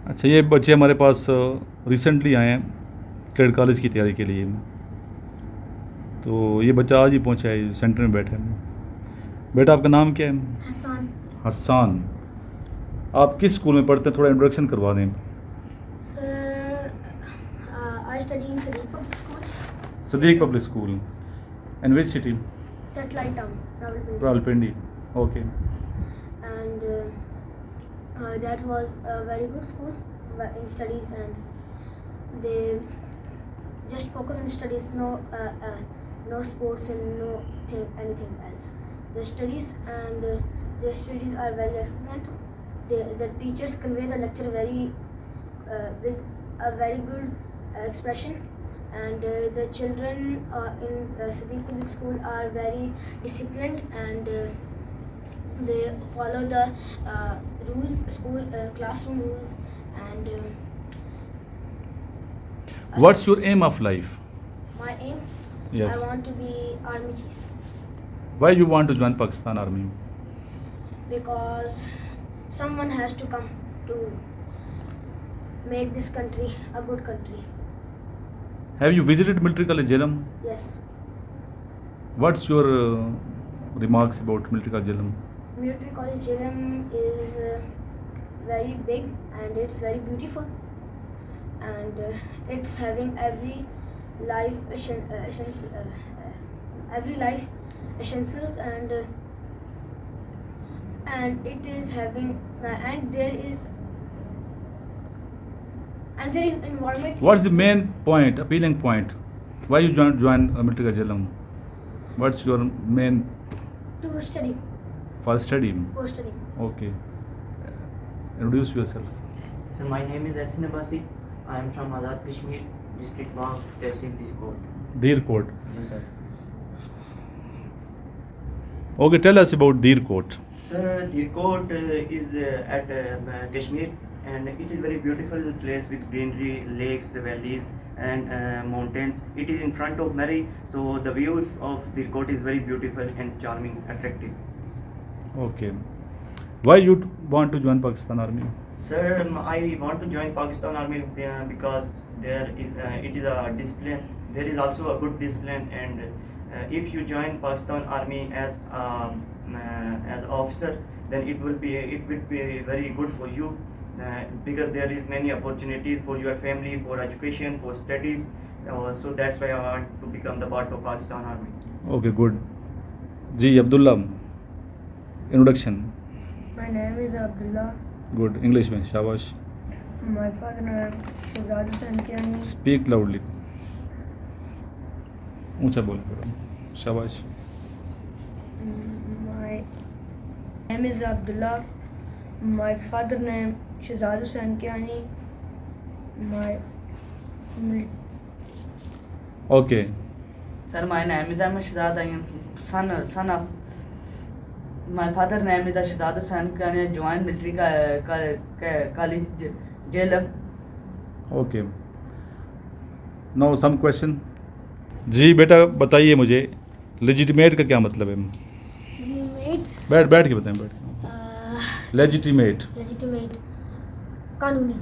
अच्छा, ये बच्चे हमारे पास रिसेंटली आए हैं कैडेट कॉलेज की तैयारी के लिए। तो ये बच्चा आज ही पहुंचा है, सेंटर में बैठा है। बेटा, आपका नाम क्या है? हसन। हसन। आप किस स्कूल में पढ़ते हैं? थोड़ा इंट्रोडक्शन करवा दें। Sir, I study in Sadiq Public School. Sadiq public school. In which city? Satellite Town, Rawalpindi. Rawalpindi. Okay. And that was a very good school in studies, and they just focus on studies. No sports and no anything else. The studies and their studies are very excellent. The teachers convey the lecture with a very good expression, and the children in Sadiq Public School are very disciplined, and they follow the classroom rules, and What's your aim of life? my aim, Yes. I want to be army chief, Why you want to join Pakistan Army? because someone has to come to make this country a good country. Have you visited military college Jhelum? Yes. What's your remarks about military college Jhelum? Military College Jhelum is very big, and it's very beautiful, and it's having every life essentials, and it is having and their environment. What's the main point, appealing point? Why you join military college Jhelum? What's your main to study for study? for studying. Okay. Introduce yourself. So my name is Asin Abbasi. I am from Azad Kashmir, district Wagh, Tehsil Dir Kot. Dir Kot. Yes, sir. Okay, tell us about Dir Kot. Sir, Dir Kot is at Kashmir, and it is very beautiful place with greenery, lakes, valleys, and mountains. It is in front of Mary, so the view of Dir Kot is very beautiful and charming, attractive. Okay. Why you want to join Pakistan Army? Sir, I want to join Pakistan Army because it is a discipline. There is also a good discipline, and if you join Pakistan Army as officer, then it would be very good for you, because there is many opportunities for your family, for education, for studies. So that's why I want to become the part of Pakistan Army. Okay, good. जी Abdullah, introduction. My name is Abdullah. Good. English में शाबाश. My father name Shehzad Hussain Kiani. Speak loudly. ऊंचा बोल करो। शाबाश। My name is Abdullah. My father name Shehzad Hussain Kiani. My Okay. Sir, my name is Ahmed Shehzad. I am son of my father name is Shehzad Hussain Kiani. I joined military college Jhelum. Okay. Now some question. जी बेटा बताइए मुझे, legitimate का क्या मतलब है? Legitimate, बैठ के बताएं, बैठ के। लेजिटिमेट legitimate, कानूनी.